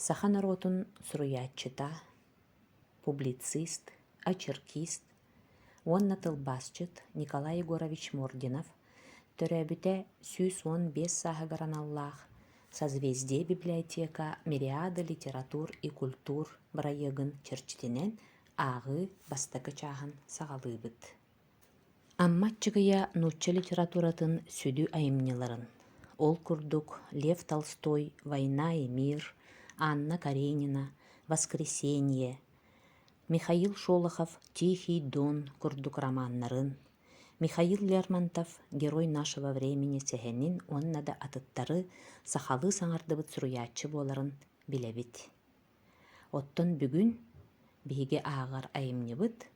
Сахан оротун суруяччыта, публицист, очеркист, уонна тылбасчыт Николай Егорович Мординов төрөбүтэ 115 саһыгаран аллаах Созвездие библиотека мириады литератур и культур барайыгын чырчитинен аагы бастакы чааһын саҕалыыбыт. Аммаччыгыйа нуучча литературатын сүдү айымныларын. Ол курдук Лев Толстой «Война и мир», Анна Каренина «Воскресенье», Михаил Шолохов «Тихий дон» курдук романнарын, Михаил Лермонтов «Герой нашего времени» сэһэнин уонна да атыттары сахалы саҥардыбыт суруяаччы буоларын билэбит. Оттон бүгүн биһиги ааҕар айымныбыт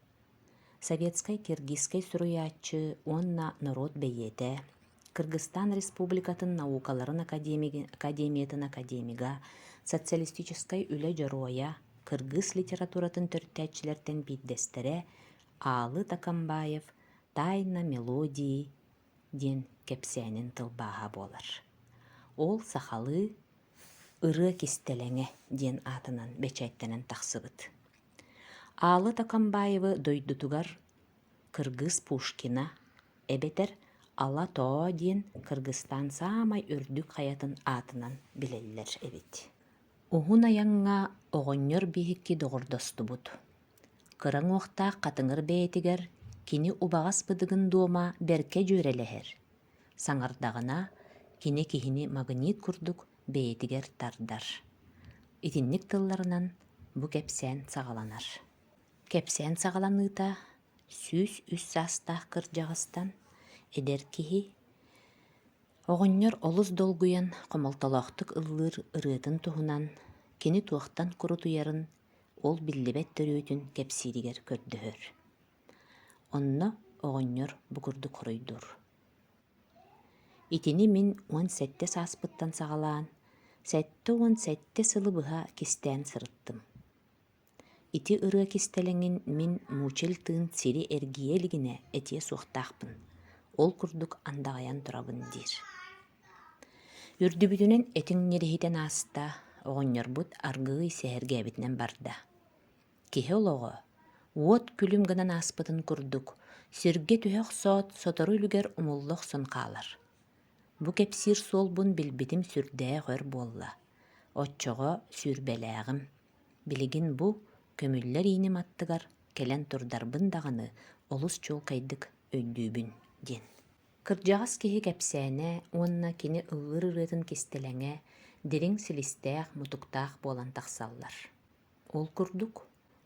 советскай-киргизскай суруяаччы уонна народ бэйэтэ, Кыргызстан Республикатын наукаларын академиятын академига, социалистическай үлэ жороя, кыргыз литературатын төрттэчилэртэн биддэстерэ Аалы Такамбаев «Тайна мелодии» диэн кэпсээнин тылбааһа буолар. Ол сахалы «Ырыа кистэлэҥэ» диэн аатынан бэчэйттэнэн тахсыбыт. Аалы Такамбаевы дойдутугар Кыргыз Пушкина, эбетер Ала Тоо диэн Кыргызстан саамай үрдүк хайатын аатынан билэллэр эбит. Уһун аяҥҥа оҕонньор биһикки доҕордостубут. Кыраҥ уохтаах хатыҥыр бэйэтигэр кини убаҕас быдыгын дуома бэркэ дьүөрэлэһэр. Саҥардаҕына кини киһини магнит курдук бэйэтигэр тардар. Итинник тылларынан бу кэпсээн саҕаланар. Кэпсээн саҕаланыыта сүүс үс саастаах кырдьаҕастан эдэр киһи оҕонньор олус долгуйан хомолтолоохтук ыллыыр ырыатын туһунан кини туохтан курутуйарын ол биллибэт төрүүтүн кэпсииригэр көрдөһөр. Онно оҕонньор бу курдук хоруйдур. Итини мин 17 сааспыттан саҕалаан, сэтте 17 сылы быһа кистээн сырыттым. Ити ырыа кистэлэҥин мин муучел тыын сири эргиэлигинэ этиэ суохтаахпын. Ол курдук андаҕайан турабын диир. Үрдүбүтүнэн этиҥ ньириһитэн ааста оҕонньорбут аргыый сэһэргээбитинэн барда. Киһи олоҕо уот күлүм гынан ааспытын курдук сиргэ түһөх соот сотору үлүгэр умуллох сон хаалар. Бу кэпсиир суолбун билбитим сүрдээ хөр буолла. Оччоҕо сүүрбэлээҕим. Билигин бу көмүллэр ииним аттыгар кэлэн турдарбын даҕаны олус чуол кайдык өйдүүбүн диэн. Кырдьаҕас киһи кэпсээнэ уонна кини ыллыр ырыатын кистэлэҥэ дириҥ силистээх мутуктаах буолан тахсаллар. Ол курдук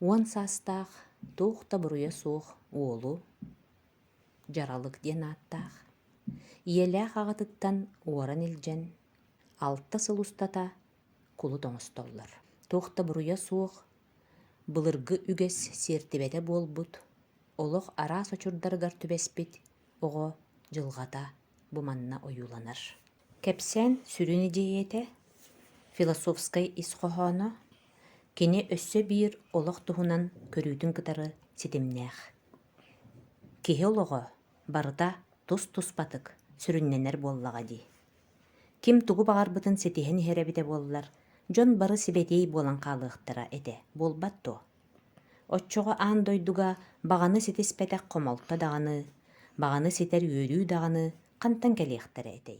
уон саастаах туохта буруйа суох уолу Жаралык диэн ааттаах. Иэлээх аҕатыттан уоран илдьэн 6 сыл устата кулу тоҥостоллар. Туохта буруйа суох былыргы үгэс сиэртибэтэ буолбут, олох араас очурдарыгар түбэспит, оҕо дьылҕата бу манна ойууланар. Кэпсээн сүрүн идиэйэтэ философскай исхоһооно кини өссө биир олох туһунан көрүүтүн кытары ситимнээх. Киһи олоҕо барыта тус туспатык сүрүннэнэр буоллаҕа дии. Ким тугу баҕарбытын ситиһэн иһэрэбитэ буоллар, дьон бары сибэтиэй буолан хаалыахтара этэ буолбат дуо. Оччоҕо аан дойдуга баҕаны ситиспэтэх хомолто даҕаны, баҕаны ситэр үөрүү даҕаны хантан кэлиэхтэрэ этэй.